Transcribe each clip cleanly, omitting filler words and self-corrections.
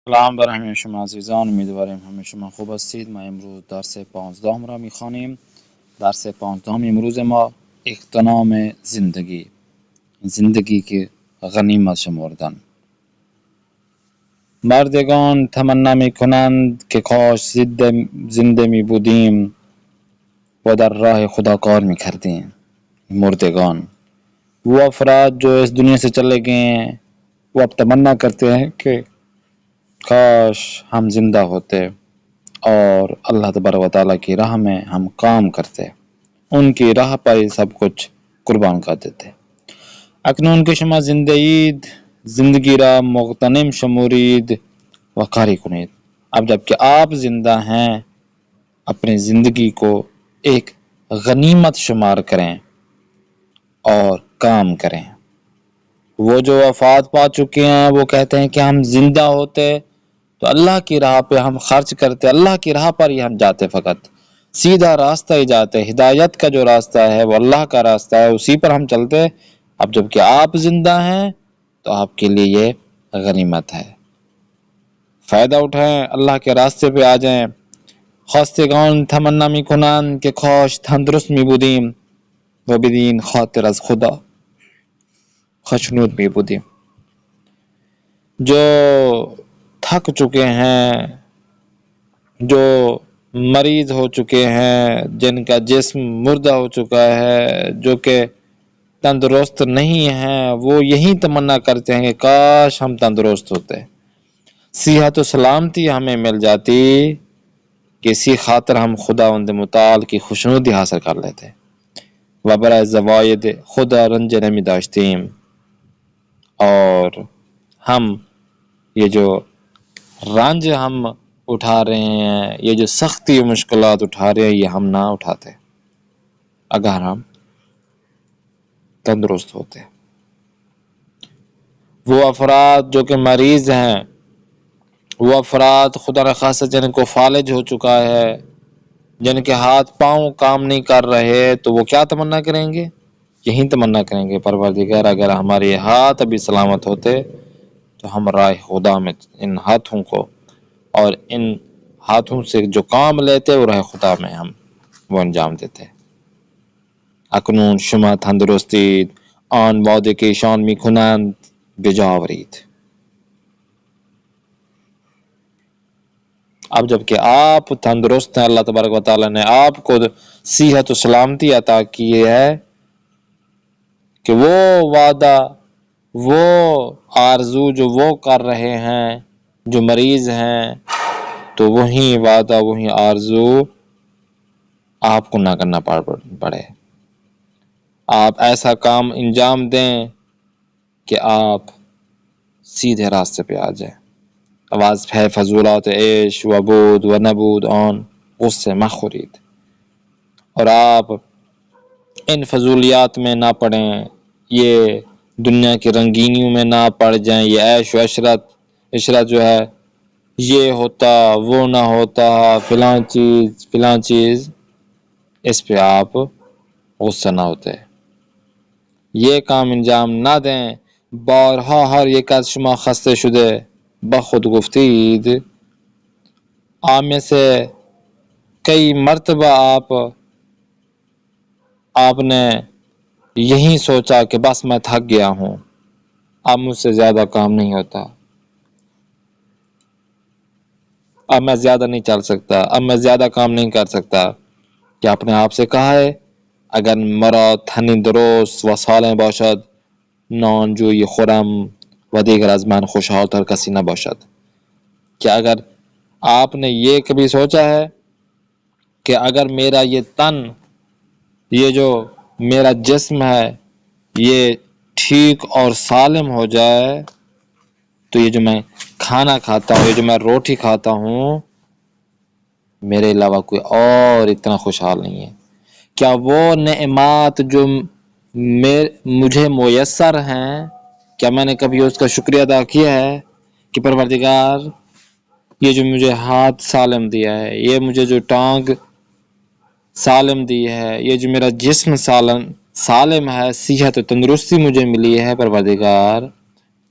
سلام بر همه شما عزیزان، امیدواریم همه شما خوب هستید. ما امروز درس 15 را میخوانیم. درس 15 امروز ما اغتنام زندگی که غنیمت شمردن. مردگان تمنا میکنند که کاش زنده می بودیم و در راه خدا کار میکردیم. مردگان وہ افراد جو اس دنیا سے چلے گئے ہیں وہ اب تمنا کرتے ہیں کہ کاش ہم زندہ ہوتے اور اللہ تبارک و تعالیٰ کی راہ میں ہم کام کرتے، ان کی راہ پر سب کچھ قربان کر دیتے. اکنون که شما زنده اید زندگی را مغتنم شمرید و کاری کنید. اب جب کہ آپ زندہ ہیں اپنی زندگی کو ایک غنیمت شمار کریں اور کام کریں. وہ جو وفات پا چکے ہیں وہ کہتے ہیں کہ ہم زندہ ہوتے تو اللہ کی راہ پہ ہم خرچ کرتے، اللہ کی راہ پر ہی ہم جاتے، فقط سیدھا راستہ ہی جاتے. ہدایت کا جو راستہ ہے وہ اللہ کا راستہ ہے، اسی پر ہم چلتے. اب جب کہ آپ زندہ ہیں تو آپ کے لیے یہ غنیمت ہے. فائدہ اٹھائیں، اللہ کے راستے پہ آ جائیں. خواستگان تمنا میکنند که کاش تندرست می بودیم و بدین خاطر از خدا خشنود می بودیم. جو تھک چکے ہیں، جو مریض ہو چکے ہیں، جن کا جسم مردہ ہو چکا ہے، جو کہ تندرست نہیں ہیں، وہ یہی تمنا کرتے ہیں کہ کاش ہم تندرست ہوتے، صحت و سلامتی ہمیں مل جاتی، کسی خاطر ہم خداوند متعال کی خوشنودی حاصل کر لیتے و برای زواید خدا رنج نمی داشتیم. اور ہم یہ جو رنج ہم اٹھا رہے ہیں، یہ جو سختی و مشکلات اٹھا رہے ہیں، یہ ہم نہ اٹھاتے اگر ہم تندرست ہوتے. وہ افراد جو کہ مریض ہیں، وہ افراد خدا نخواستہ جن کو فالج ہو چکا ہے، جن کے ہاتھ پاؤں کام نہیں کر رہے، تو وہ کیا تمنا کریں گے؟ یہی تمنا کریں گے پروردگار اگر ہمارے ہاتھ ابھی سلامت ہوتے تو ہم راہ خدا میں ان ہاتھوں کو اور ان ہاتھوں سے جو کام لیتے وہ راہ خدا میں ہم وہ انجام دیتے. اکنون شما تندرستید آن باده که ایشان میکنند بجاورید. اب جب کہ آپ تندرست ہیں، اللہ تبارک و تعالیٰ نے آپ کو صحت و سلامتی عطا کی ہے کہ وہ وعدہ، وہ آرزو جو وہ کر رہے ہیں جو مریض ہیں، تو وہی وعدہ وہی آرزو آپ کو نہ کرنا پڑے. آپ ایسا کام انجام دیں کہ آپ سیدھے راستے پہ آ جائیں. آواز ہے فضولات عیش و بود و نبود آن غصے مخورید. اور آپ ان فضولیات میں نہ پڑیں، یہ دنیا کی رنگینیوں میں نہ پڑ جائیں. یہ عیش و عشرت جو ہے، یہ ہوتا وہ نہ ہوتا، فلاں چیز، اس پہ آپ غصہ نہ ہوتے، یہ کام انجام نہ دیں. بارها هر یک از شما خسته شده با خود گفتید. آپ میں سے کئی مرتبہ آپ نے یہی سوچا کہ بس میں تھک گیا ہوں، اب مجھ سے زیادہ کام نہیں ہوتا، اب میں زیادہ نہیں چل سکتا، اب میں زیادہ کام نہیں کر سکتا. کہ آپ نے آپ سے کہا ہے اگر مرا تنی درست و سالم باشد نانجوی خورم و دیگر از من خوشحال تر کسی نباشد. کہ اگر آپ نے یہ کبھی سوچا ہے کہ اگر میرا یہ تن، یہ جو میرا جسم ہے، یہ ٹھیک اور سالم ہو جائے تو یہ جو میں کھانا کھاتا ہوں، یہ جو میں روٹی کھاتا ہوں، میرے علاوہ کوئی اور اتنا خوشحال نہیں ہے. کیا وہ نعمات جو مجھے میسر ہیں، کیا میں نے کبھی اس کا شکریہ ادا کیا ہے کہ پروردگار یہ جو مجھے ہاتھ سالم دیا ہے، یہ مجھے جو ٹانگ سالم دی ہے، یہ جو میرا جسم سالم ہے، صحت و تندرستی مجھے ملی ہے، پروردگار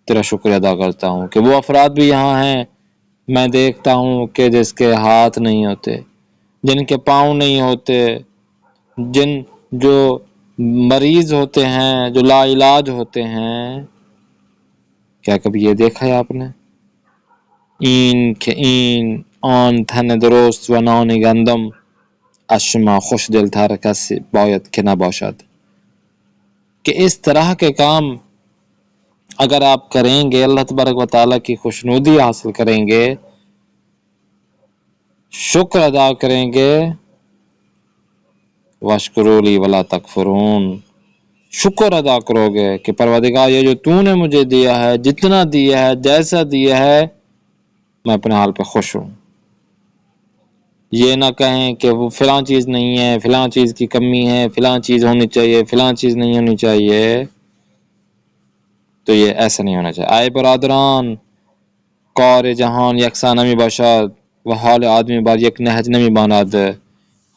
تیرا شکریہ ادا کرتا ہوں. کہ وہ افراد بھی یہاں ہیں میں دیکھتا ہوں کہ جس کے ہاتھ نہیں ہوتے، جن کے پاؤں نہیں ہوتے، جو مریض ہوتے ہیں، جو لا علاج ہوتے ہیں، کیا کبھی یہ دیکھا ہے آپ نے؟ این که این آن تن درست و نان گندم از شما خوش دلتر کسی باید که نباشد، کہ اس طرح کے کام اگر آپ کریں گے، اللہ تبارک و تعالیٰ کی خوشنودی حاصل کریں گے، شکر ادا کریں گے، وَاشْكُرُوا لِي وَلَا تَكْفُرُونَ، شکر ادا کرو گے کہ پروردگار یہ جو تو نے مجھے دیا ہے، جتنا دیا ہے، جیسا دیا ہے، میں اپنے حال پہ خوش ہوں۔ یہ نہ کہیں کہ وہ فلاں چیز نہیں ہے، فلاں چیز کی کمی ہے، فلاں چیز ہونی چاہیے، فلاں چیز نہیں ہونی چاہیے، تو یہ ایسا نہیں ہونا چاہیے۔ آئے برادران، کار جہان یکساں نمی باشد و حال آدمی بار یک نہج نمی باند۔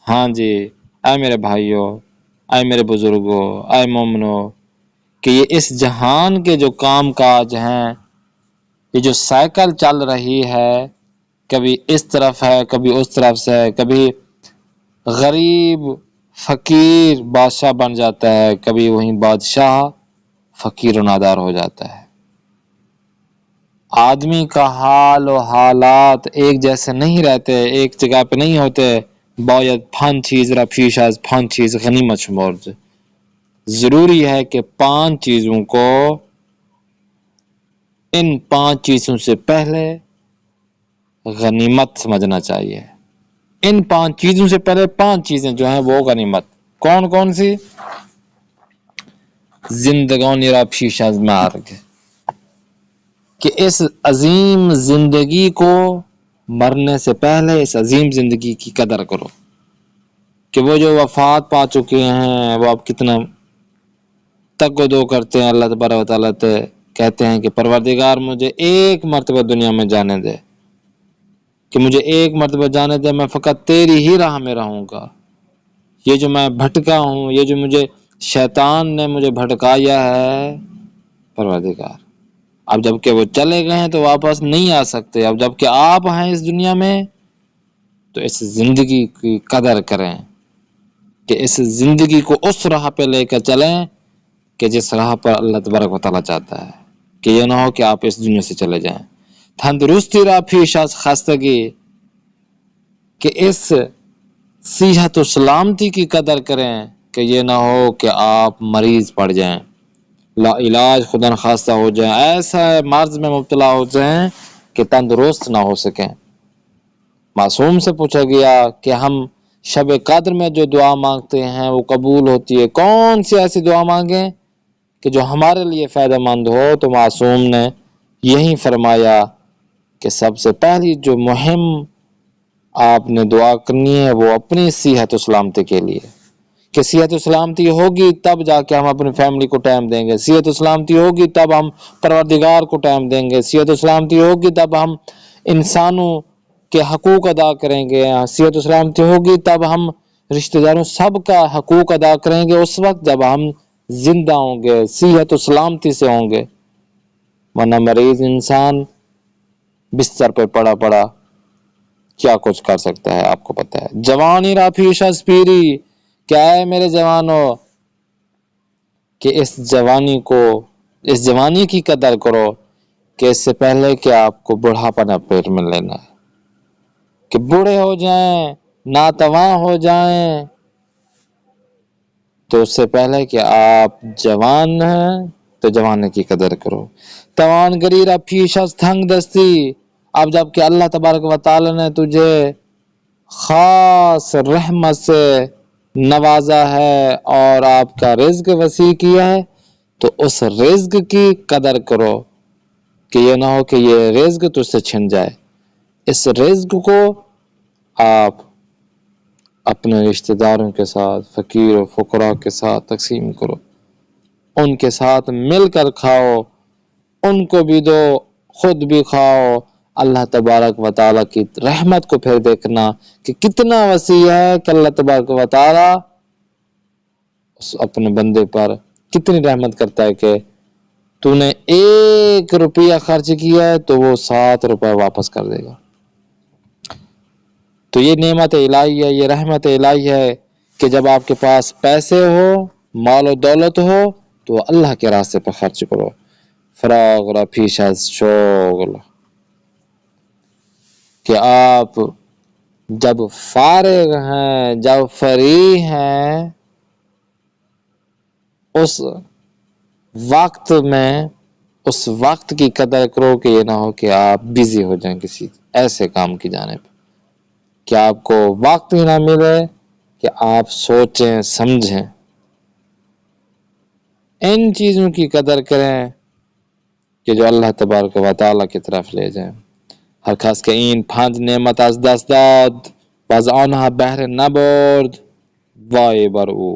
ہاں جی، اے میرے بھائیو، اے میرے بزرگوں، اے مومنو، کہ یہ اس جہان کے جو کام کاج ہیں، یہ جو سائیکل چل رہی ہے، کبھی اس طرف ہے، کبھی اس طرف سے ہے، کبھی غریب فقیر بادشاہ بن جاتا ہے، کبھی وہیں بادشاہ فقیر و نادار ہو جاتا ہے۔ آدمی کا حال و حالات ایک جیسے نہیں رہتے، ایک جگہ پہ نہیں ہوتے۔ باید 5 چیز را پیش از 5 چیز غنیمت شمرد، ضروری ہے کہ 5 چیزوں کو ان 5 چیزوں سے پہلے غنیمت سمجھنا چاہیے۔ ان 5 چیزوں سے پہلے 5 چیزیں جو ہیں وہ غنیمت۔ کون کون سی؟ زندگانی را پیش از مرگ، کہ اس عظیم زندگی کو مرنے سے پہلے اس عظیم زندگی کی قدر کرو، کہ وہ جو وفات پا چکے ہیں وہ اب کتنا تگ و دو کرتے ہیں اللہ تبارک و تعالیٰ سے، کہتے ہیں کہ پروردگار مجھے ایک مرتبہ دنیا میں جانے دے، کہ مجھے ایک مرتبہ جانے دے، میں فقط تیری ہی راہ میں رہوں گا۔ یہ جو میں بھٹکا ہوں، یہ جو مجھے شیطان نے مجھے بھٹکایا ہے، پروردگار اب جب کہ وہ چلے گئے ہیں تو واپس نہیں آ سکتے، اب جب کہ آپ ہیں اس دنیا میں تو اس زندگی کی قدر کریں، کہ اس زندگی کو اس راہ پہ لے کر چلیں کہ جس راہ پر اللہ تبارک و تعالیٰ چاہتا ہے، کہ یہ نہ ہو کہ آپ اس دنیا سے چلے جائیں۔ تندرستی را پیش از خستگی، کہ اس صحت و سلامتی کی قدر کریں، کہ یہ نہ ہو کہ آپ مریض پڑ جائیں، لا علاج خدا نخواستہ ہو جائیں، ایسا مرض میں مبتلا ہو جائیں کہ تندرست نہ ہو سکیں۔ معصوم سے پوچھا گیا کہ ہم شب قدر میں جو دعا مانگتے ہیں وہ قبول ہوتی ہے، کون سی ایسی دعا مانگیں کہ جو ہمارے لیے فائدہ مند ہو؟ تو معصوم نے یہی فرمایا کہ سب سے پہلی جو مہم آپ نے دعا کرنی ہے وہ اپنی صحت و سلامتی کے لیے، کہ صحت و سلامتی ہوگی تب جا کے ہم اپنی فیملی کو ٹائم دیں گے، صحت و سلامتی ہوگی تب ہم پروردگار کو ٹائم دیں گے، صحت و سلامتی ہوگی تب ہم انسانوں کے حقوق ادا کریں گے، صحت و سلامتی ہوگی تب ہم رشتہ داروں سب کا حقوق ادا کریں گے اس وقت جب ہم زندہ ہوں گے، صحت و سلامتی سے ہوں گے، ورنہ مریض انسان بستر پہ پڑا کیا کچھ کر سکتا ہے؟ آپ کو پتہ ہے۔ جوانی را پیش از پیری، کیا ہے میرے جوانوں کہ اس جوانی کی قدر کرو، کہ اس سے پہلے کہ آپ کو بڑھاپا نہ پیٹ میں لینا ہے، کہ بوڑھے ہو جائیں، ناتواں ہو جائیں، تو اس سے پہلے کہ آپ جوان ہیں تو جوانی کی قدر کرو۔ توانگری را پیش از تنگ دستی، اب جب کہ اللہ تبارک و تعالی نے تجھے خاص رحمت سے نوازا ہے اور آپ کا رزق وسیع کیا ہے، تو اس رزق کی قدر کرو، کہ یہ نہ ہو کہ یہ رزق تجھ سے چھن جائے۔ اس رزق کو آپ اپنے رشتہ داروں کے ساتھ، فقیر و فقراء کے ساتھ تقسیم کرو، ان کے ساتھ مل کر کھاؤ، ان کو بھی دو، خود بھی کھاؤ۔ اللہ تبارک و تعالیٰ کی رحمت کو پھر دیکھنا کہ کتنا وسیع ہے، کہ اللہ تبارک و تعالیٰ اپنے بندے پر کتنی رحمت کرتا ہے، کہ تو نے 1 روپیہ خرچ کیا ہے تو وہ 7 روپے واپس کر دے گا۔ تو یہ نعمت الہی ہے، یہ رحمت الہی ہے کہ جب آپ کے پاس پیسے ہو، مال و دولت ہو، تو اللہ کے راستے پر خرچ کرو. فراغ را پیش از شغل، کہ آپ جب فارغ ہیں، جب فری ہیں، اس وقت میں اس وقت کی قدر کرو کہ یہ نہ ہو کہ آپ بزی ہو جائیں کسی ایسے کام کی جانب کہ آپ کو وقت ہی نہ ملے کہ آپ سوچیں سمجھیں. ان چیزوں کی قدر کریں کہ جو اللہ تبارک و تعالیٰ کی طرف لے جائیں. ہر خاص کہ این 5 نعمت از دست داد و از آنها بهره نبرد وای بر او،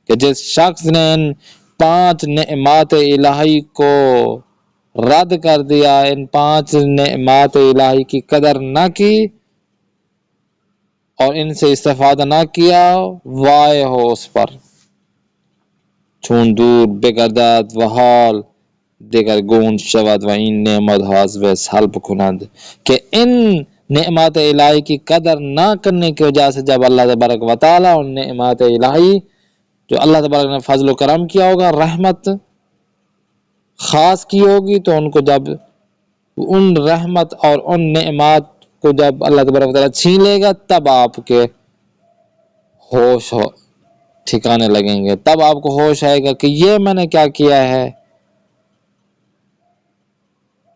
کہ جس شخص نے ان 5 نعمات الہی کو رد کر دیا، ان 5 نعمات الہی کی قدر نہ کی اور ان سے استفادہ نہ کیا، وائے ہو اس پر. چون دور بگردد و حال دگرگون شود و این نعمت ها از وی سلب کند، کہ ان نعمات الہی کی قدر نہ کرنے کی وجہ سے جب اللہ تبارک و تعالیٰ ان نعمات الہی جو اللہ تبارک نے فضل و کرم کیا ہوگا، رحمت خاص کی ہوگی، تو ان کو جب ان رحمت اور ان نعمات کو جب اللہ تبارک و تعالیٰ چھین لے گا، تب آپ کے ہوش ٹھکانے لگیں گے، تب آپ کو ہوش آئے گا کہ یہ میں نے کیا کیا ہے.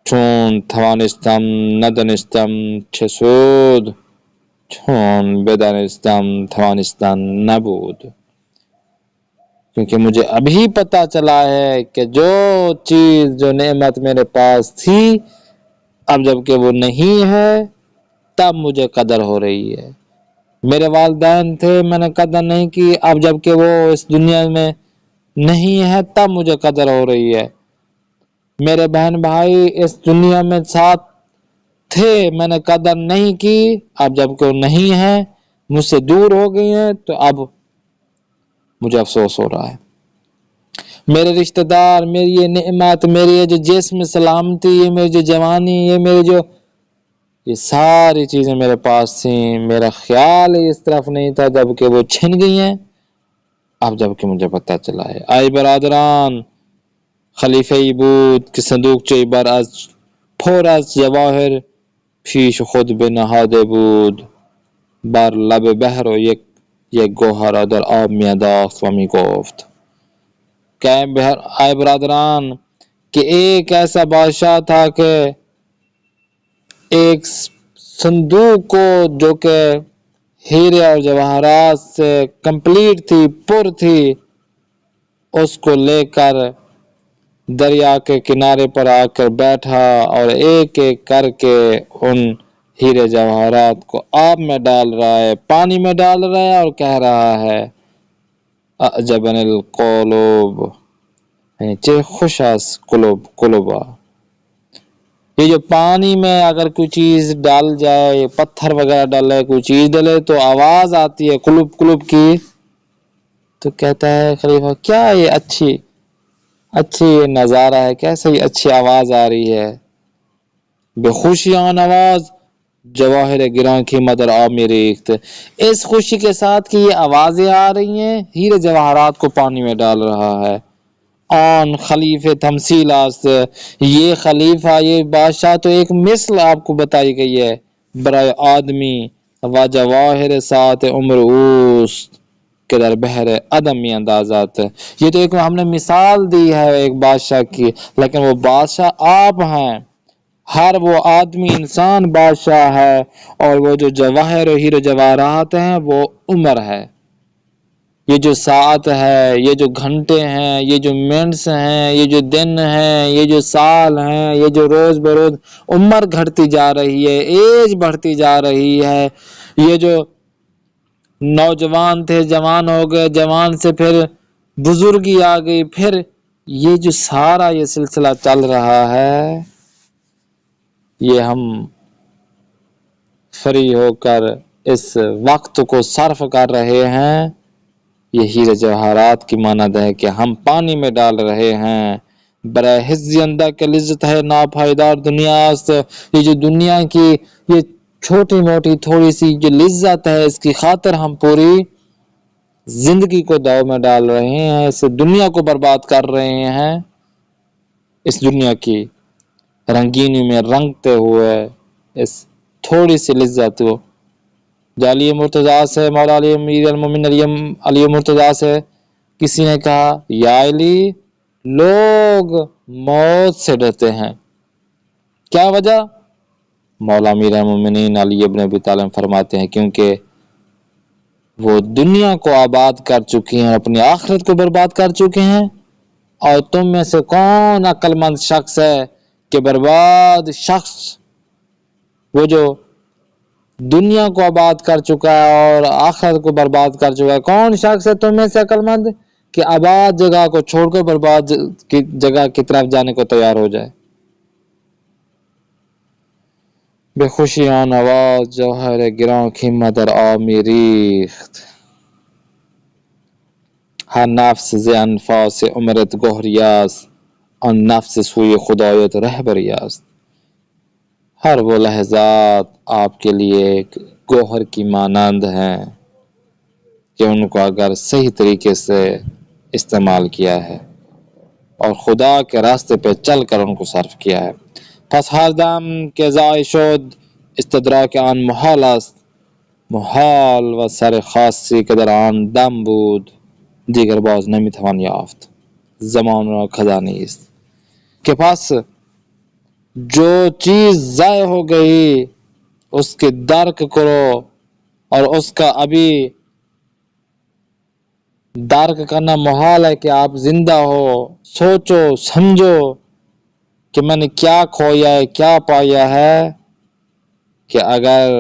چون توانستم ندانستم چه سود، چون بدانستم توانستن نبود، کیونکہ مجھے ابھی پتا چلا ہے کہ جو چیز جو نعمت میرے پاس تھی، اب جب کہ وہ نہیں ہے تب مجھے قدر ہو رہی ہے. میرے والدین تھے، میں نے قدر نہیں کی، اب جب کہ وہ اس دنیا میں نہیں ہے تب مجھے قدر ہو رہی ہے. میرے بہن بھائی اس دنیا میں ساتھ تھے، میں نے قدر نہیں کی، اب جب کہ وہ نہیں ہے، مجھ سے دور ہو گئی ہیں، تو اب مجھے افسوس ہو رہا ہے. میرے رشتہ دار، میری یہ نعمت، میری یہ جو جسم سلامتی، یہ میری جو جوانی، یہ میری جو یہ ساری چیزیں میرے پاس تھیں، میرا خیال اس طرف نہیں تھا، جب کہ وہ چھن گئی ہیں، اب جب کہ مجھے پتہ چلا ہے. ای برادران، خلیفہ بود که صندوقچه بر از پر از جواهر پیش خود بنهاده بود، بر لب بحر و یک گوهر را در آب میانداخت و میگفت کہ اے برادران، کہ ایک ایسا بادشاہ تھا کہ ایک صندوق کو جو کہ ہیرے اور جواہرات سے کمپلیٹ تھی، پر تھی، اس کو لے کر دریا کے کنارے پر آ کر بیٹھا اور ایک ایک کر کے ان ہیرے جواہرات کو آب میں ڈال رہا ہے، پانی میں ڈال رہا ہے، اور کہہ رہا ہے اعجبن القلوب، یعنی چه خوش است قلوبا. یہ جو پانی میں اگر کوئی چیز ڈال جائے، پتھر وغیرہ ڈالے، کوئی چیز ڈالے، تو آواز آتی ہے قلوب قلوب کی. تو کہتا ہے خلیفہ کیا یہ اچھی نظارہ ہے، کیسے یہ اچھی آواز آ رہی ہے. بے خوشیان آواز جواہر گراں کی مدر آب میں ریخت، اس خوشی کے ساتھ کہ یہ آوازیں آ رہی ہیں، ہیرے جواہرات کو پانی میں ڈال رہا ہے. آن خلیفہ تمثیل است، یہ خلیفہ، یہ بادشاہ تو ایک مثل آپ کو بتائی گئی ہے، برائے آدمی و جواہر سات عمر اوست کہ در بحر عدم می اندازات. یہ تو ایک ہم نے مثال دی ہے ایک بادشاہ کی، لیکن وہ بادشاہ آپ ہیں، ہر وہ آدمی انسان بادشاہ ہے، اور وہ جو جواہر و ہیرے جواہرات ہیں وہ عمر ہے. یہ جو ساعت ہے، یہ جو گھنٹے ہیں، یہ جو منٹس ہیں، یہ جو دن ہیں، یہ جو سال ہیں، یہ جو روز بروز عمر گھٹتی جا رہی ہے، ایج بڑھتی جا رہی ہے. یہ جو نوجوان تھے جوان ہو گئے، جوان سے پھر بزرگی آ گئی، پھر یہ جو سارا یہ سلسلہ چل رہا ہے، یہ ہم فری ہو کر اس وقت کو صرف کر رہے ہیں. یہ ہیرے جواہرات کی مانند ہے کہ ہم پانی میں ڈال رہے ہیں. برائے حزی اندہ کے لذت ہے ناپائیدار دنیا است، یہ جو دنیا کی یہ چھوٹی موٹی تھوڑی سی جو لذت ہے اس کی خاطر ہم پوری زندگی کو داؤ میں ڈال رہے ہیں، اس دنیا کو برباد کر رہے ہیں، اس دنیا کی رنگینی میں رنگتے ہوئے اس تھوڑی سی لذت کو جو علی مرتضیٰ سے، مولا علی امیر المومنین علی مرتضیٰ سے کسی نے کہا یا علی لوگ موت سے ڈرتے ہیں، کیا وجہ؟ مولا امیر المومنین علی ابن ابی طالب فرماتے ہیں کیونکہ وہ دنیا کو آباد کر چکے ہیں، اپنی آخرت کو برباد کر چکے ہیں، اور تم میں سے کون عقل مند شخص ہے کہ برباد شخص وہ جو دنیا کو آباد کر چکا ہے اور آخرت کو برباد کر چکا ہے، کون شخص ہے تم میں سے عقل مند کہ آباد جگہ کو چھوڑ کر برباد کی جگہ کی طرف جانے کو تیار ہو جائے؟ بے خوشیان آواز جوہر گراں خیمہ در آب می ریخت، ہر نفس ز انفاس عمرت گوہریاست، آن نفس سوی خدایت رہبریاست۔ ہر وہ لحظات آپ کے لیے ایک گوہر کی مانند ہیں کہ ان کو اگر صحیح طریقے سے استعمال کیا ہے اور خدا کے راستے پہ چل کر ان کو صرف کیا ہے، پس ہر دم که ضایع شد استدراک آن محال است، محال و سر خاصی که در آن دم بود دیگر باز نمیتوان یافت، زمان را خزانه است کہ پس جو چیز ضائع ہو گئی اس کے درک کرو اور اس کا ابھی درک کرنا محال ہے کہ آپ زندہ ہو، سوچو سمجھو کہ میں نے کیا کھویا ہے کیا پایا ہے، کہ اگر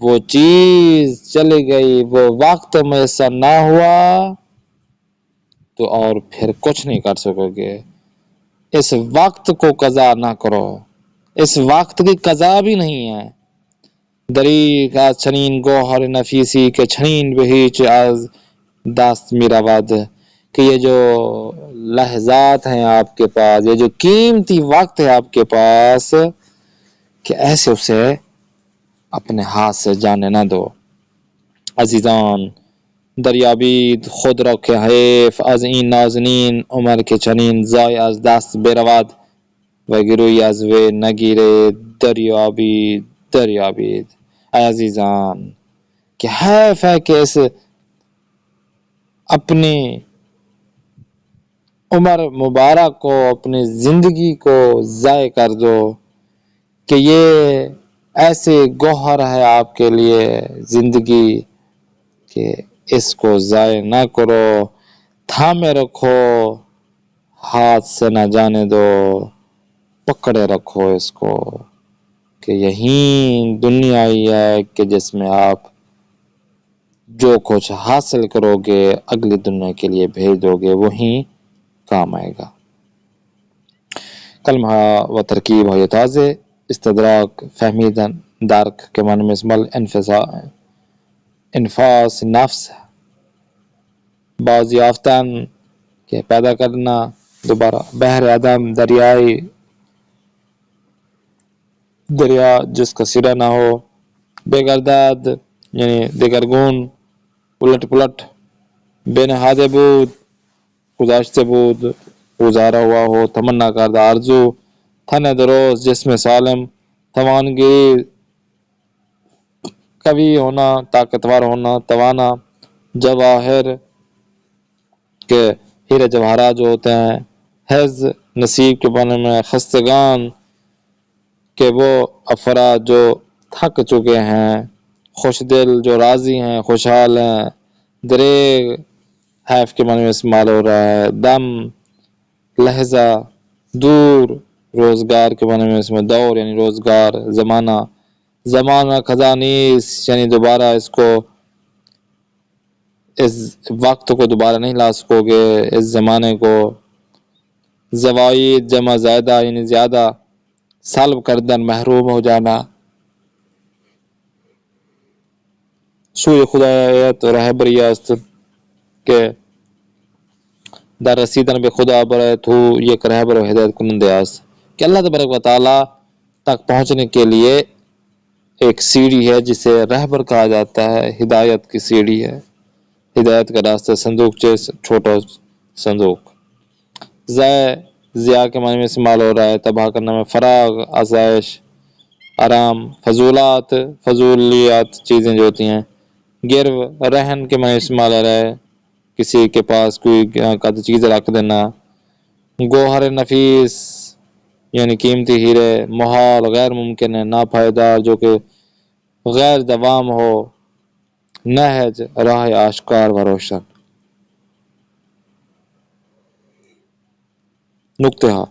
وہ چیز چلی گئی، وہ وقت میسر نہ ہوا تو اور پھر کچھ نہیں کر سکو گے۔ اس وقت کو قضا نہ کرو، اس وقت کی قضا بھی نہیں ہے۔ دریغ از چنین گوہر نفیسی کہ چنین بہیچ از دست می رود، کہ یہ جو لحظات ہیں آپ کے پاس، یہ جو قیمتی وقت ہے آپ کے پاس، کہ ایسے اسے اپنے ہاتھ سے جانے نہ دو۔ عزیزان دریابید خود را که حیف از این نازنین عمر که چنین ضایع از دست برود و گروی از وی نگیره دریابید دریابید۔ اے عزیزان کہ حیف ہے کہ اس اپنی عمر مبارک کو، اپنی زندگی کو ضائع کر دو، کہ یہ ایسے گوہر ہے آپ کے لیے زندگی کہ اس کو ضائع نہ کرو، تھامے رکھو، ہاتھ سے نہ جانے دو، پکڑے رکھو اس کو، کہ یہی دنیا ہی ہے کہ جس میں آپ جو کچھ حاصل کرو گے اگلی دنیا کے لیے بھیج دو گے، وہی کام آئے گا۔ کلمہ و ترکیب ہے تازے استدراک فہمیدن درک کے معنی میں اسمل انفاس نفس باز یافتن کہ پیدا کرنا دوبارہ، بحر عدم دریا جس کا سرا نہ ہو، بے گردد یعنی دگرگون، الٹ پلٹ، بے نہادے بود گذاشتے بود، گزارا ہوا ہو، تمنا کردہ آرزو، تن دروز جسم سالم، توانگری قوی ہونا، طاقتور ہونا، توانا، جواہر کے ہیرے جواہرات جو ہوتے ہیں، حز نصیب کے بارے میں، خستگان کہ وہ افراد جو تھک چکے ہیں، خوش دل جو راضی ہیں، خوشحال ہیں، دریغ حیف کے معنی میں استعمال ہو رہا ہے، دم لحظہ، دور روزگار کے معنی میں اس میں دور یعنی روزگار، زمانہ، زمانہ خزانیس یعنی دوبارہ اس کو، اس وقت کو دوبارہ نہیں لا سکو گے، اس زمانے کو، زوائد جمع زائدہ یعنی زیادہ، سلب کردن محروم ہو جانا، سوی خدایت رہبری است کہ در رسیدن به خدا برای تو یک رہبر و ہدایت کننده است، کہ اللہ تبارک و تعالی تک پہنچنے کے لیے ایک سیڑھی ہے جسے رہبر کہا جاتا ہے، ہدایت کی سیڑھی ہے، ہدایت کا راستہ، صندوق چھوٹا صندوق، ضیاء کے معنی میں استعمال ہو رہا ہے، تباہ کرنا میں، فراغ، آسائش، آرام، فضولیات چیزیں جو ہوتی ہیں، گرو، رہن کے معنی استعمال ہو رہا ہے، کسی کے پاس کوئی چیز رکھ دینا، گوہر نفیس یعنی قیمتی ہیرے، محال، غیر ممکن ہے، ناپائیدار، جو کہ غیر دوام ہو، نہج، راہ آشکار و روشن۔ نقطہ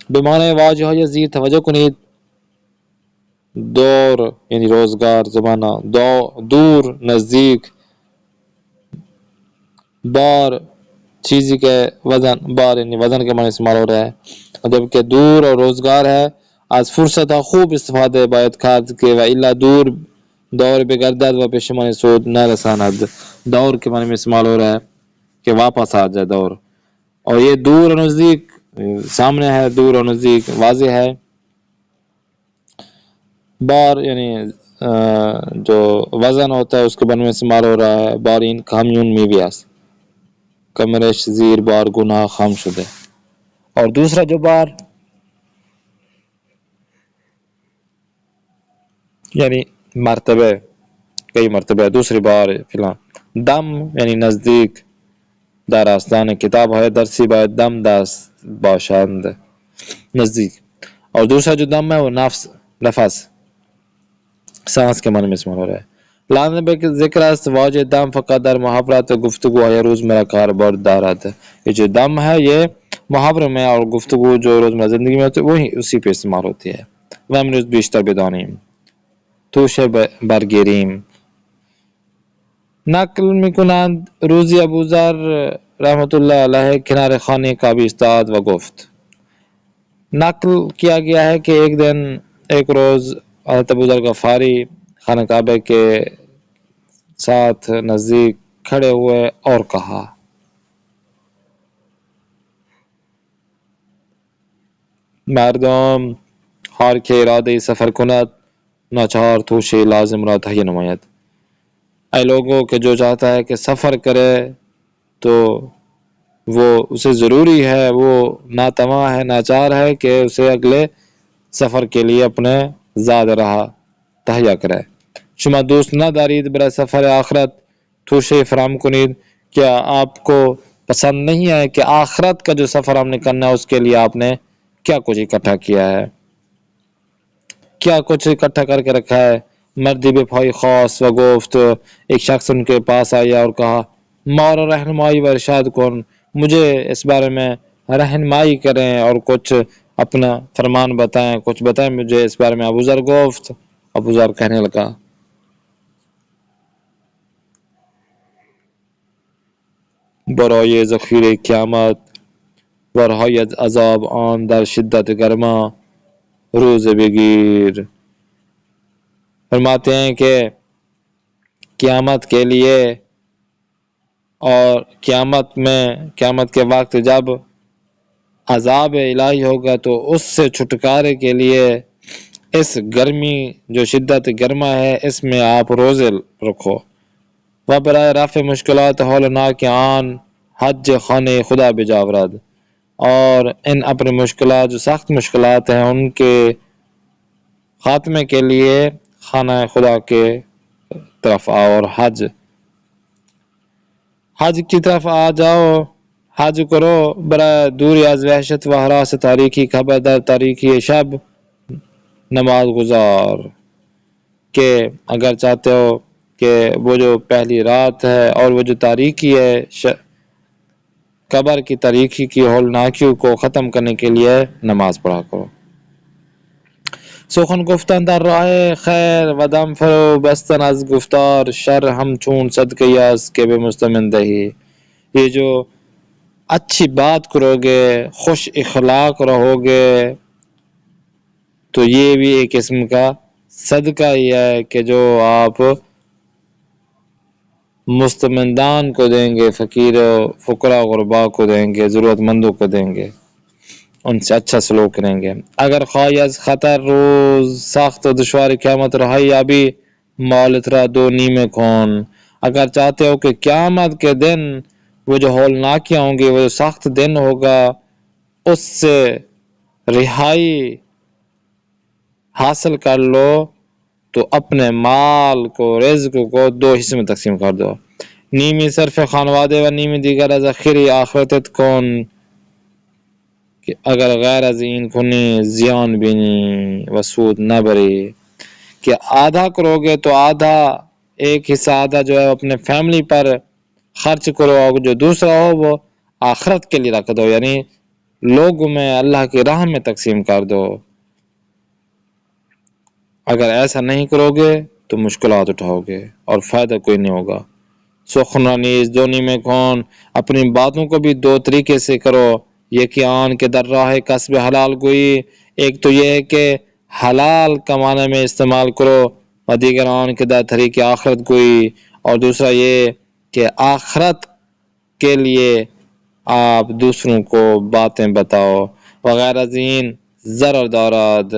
بمعنی واجہ یزید، توجہ کنید، دور یعنی روزگار، زمانہ، دور، نزدیک، بار، چیزی کے وزن، بار یعنی وزن کے معنی استعمال ہو رہا ہے، جبکہ دور اور روزگار ہے، از فرصت خوب استفادہ باید کرد کے و الا دور دور بگردد و پشمان سود نہ رساند، دور کے معنی میں استعمال ہو رہا ہے کہ واپس آ جائے دور، اور یہ دور اور نزدیک سامنے ہے، دور اور نزدیک واضح ہے، بار یعنی جو وزن ہوتا ہے اس کے بارے میں استعمال ہو رہا ہے، بارین کامیون میویاس، کمرش زیر بار گناہ خام شدہ، اور دوسرا جو بار یعنی مرتبہ، کئی مرتبہ، دوسری بار فلان، دم یعنی نزدیک، در آستان کتاب ہے درسی باید دم دست باشند، نزدیک، اور دوسرا جو دم ہے وہ نفس، سانس کے معنی میں استعمال ہو رہا ہے، لازم ہے کہ ذکر است واجہ دم فقط در محاورات گفتگو ہے روز میرا کاربار دارد، یہ جو دم ہے یہ محاورے میں اور گفتگو جو روزمرہ زندگی میں ہوتی ہے وہی اسی پہ استعمال ہوتی ہے، وہ امروز بیشتر بدانیم توش برگیریم۔ نقل میکنند روزی ابوذر رحمۃ اللہ علیہ کنار خانے کا بھی استاد و گفت، نقل کیا گیا ہے کہ ایک دن ایک روز حضرت ابوذر غفاری خانہ کعبہ کے ساتھ نزدیک کھڑے ہوئے اور کہا، مردم ہار کے ارادے سفر کند ناچار توشے لازم را تہیہ نماید، اے لوگوں کہ جو چاہتا ہے کہ سفر کرے تو وہ اسے ضروری ہے، وہ ناتواں ہے، ناچار ہے کہ اسے اگلے سفر کے لیے اپنے زاد راہ تہیہ کرے، شما دوست نہ دارید برای سفر آخرت توشے فراہم کنید، کیا آپ کو پسند نہیں ہے کہ آخرت کا جو سفر ہم نے کرنا ہے اس کے لیے آپ نے کیا کچھ اکٹھا کیا ہے، کیا کچھ اکٹھا کر کے رکھا ہے، مردی بے پھائی خاص و گفت، ایک شخص ان کے پاس آیا اور کہا، مارا رہنمائی و ارشاد کن، مجھے اس بارے میں رہنمائی کریں اور کچھ اپنا فرمان بتائیں، کچھ بتائیں مجھے اس بارے میں۔ ابوذر گفت، ابوذر کہنے لگا، برای ذخیره قیامت و رهایی از عذاب آن در شدت گرما روزه بگیر، فرماتے ہیں کہ قیامت کے لیے اور قیامت کے وقت جب عذاب الہی ہوگا تو اس سے چھٹکارے کے لیے اس گرمی جو شدت گرما ہے اس میں آپ روزے رکھو، و برائے رفع مشکلات ہولناک آن حج خانے خدا بجاورد، اور ان اپنی مشکلات جو سخت مشکلات ہیں ان کے خاتمے کے لیے خانہ خدا کے طرف آؤ اور حج کی طرف آ جاؤ، حج کرو، برائے دوری از وحشت و ہراس تاریکی، خبر در تاریکی شب نماز گزار، کہ اگر چاہتے ہو کہ وہ جو پہلی رات ہے اور وہ جو تاریکی ہے قبر کی تاریکی کی ہولناکیوں کو ختم کرنے کے لیے نماز پڑھا کرو، سخن گفتن در راہ خیر و دم فرو بستن از گفتار شر ہم چون صدقی است کہ بے مستمن دہی، یہ جو اچھی بات کرو گے، خوش اخلاق رہو گے تو یہ بھی ایک قسم کا صدقہ ہی ہے کہ جو آپ مستمندان کو دیں گے، فقیر و فقراء غرباء کو دیں گے، ضرورت مندوں کو دیں گے، ان سے اچھا سلوک کریں گے. اگر خواہی از خطر روز سخت و دشوار قیامت رہائی یابی مولت را دو نیمے کھون. اگر چاہتے ہو کہ قیامت کے دن وہ جو ہولناکیاں ہوں گی، وہ جو سخت دن ہوگا، اس سے رہائی حاصل کر لو تو اپنے مال کو، رزق کو دو حصے میں تقسیم کر دو. نیمی صرف خانوادے و نیمی دیگر از اخیری آخرتت کون، کہ اگر غیر از این کنی زیان بینی و سود نہ بری، کہ آدھا کرو گے تو آدھا، ایک حصہ آدھا جو ہے اپنے فیملی پر خرچ کرو، اور جو دوسرا ہو وہ آخرت کے لیے رکھ دو، یعنی لوگوں میں اللہ کی راہ میں تقسیم کر دو. اگر ایسا نہیں کرو گے تو مشکلات اٹھاؤ گے اور فائدہ کوئی نہیں ہوگا. سخن نیز دو نیمے کون، اپنی باتوں کو بھی دو طریقے سے کرو. یہ کہ آن کے در راہ کسب حلال گوئی، ایک تو یہ ہے کہ حلال کمانے میں استعمال کرو، اور دیگر آن کے در طریق آخرت گوئی، اور دوسرا یہ کہ آخرت کے لیے آپ دوسروں کو باتیں بتاؤ وغیرہ زین ضرر دارد،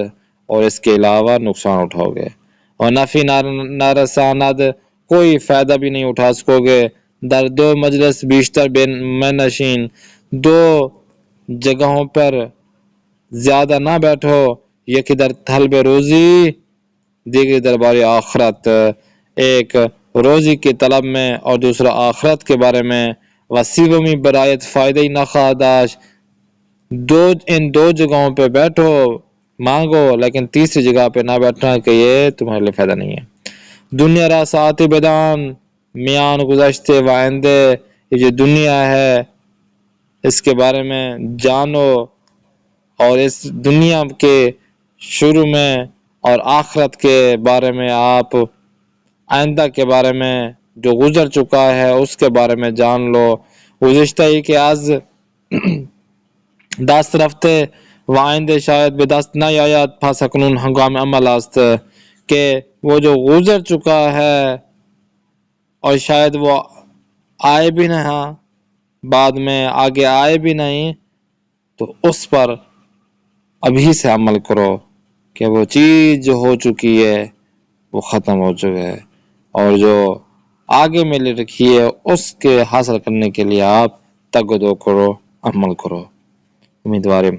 اور اس کے علاوہ نقصان اٹھاؤ گے اور نفی نارساند کوئی فائدہ بھی نہیں اٹھا سکو گے. در دو مجلس بیشتر میں نشین، دو جگہوں پر زیادہ نہ بیٹھو، یکی در طلب روزی دیگر دربار آخرت، ایک روزی کی طلب میں اور دوسرا آخرت کے بارے میں. وسیومی برایت فائدہ ہی نہ خواہداش، ان دو جگہوں پہ بیٹھو مانگو، لیکن تیسری جگہ پہ نہ بیٹھنا کہ یہ تمہارے لیے فائدہ نہیں ہے. دنیا را ساعتی بدان میان گزشتے و آئندے، یہ جو دنیا ہے اس کے بارے میں جانو، اور اس دنیا کے شروع میں اور آخرت کے بارے میں آپ آئندہ کے بارے میں جو گزر چکا ہے اس کے بارے میں جان لو. گزشتہ ہی کہ از دست رفتے و آئندے شاید به دست نیاید، پس اکنون ہنگام عمل است، کہ وہ جو گزر چکا ہے اور شاید وہ آئے بھی نہیں، بعد میں آگے آئے بھی نہیں، تو اس پر ابھی سے عمل کرو کہ وہ چیز جو ہو چکی ہے وہ ختم ہو چکا ہے، اور جو آگے میں لے رکھی ہے اس کے حاصل کرنے کے لیے آپ تگ و دو کرو، عمل کرو. امیدوارم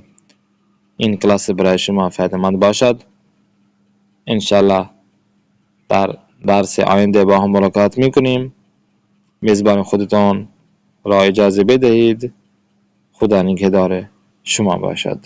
این کلاس برای شما فایده مند باشد. انشالله در درس آینده با هم ملاقات میکنیم. میزبان خودتان را اجازه بدهید. خدا نگهدار شما باشد.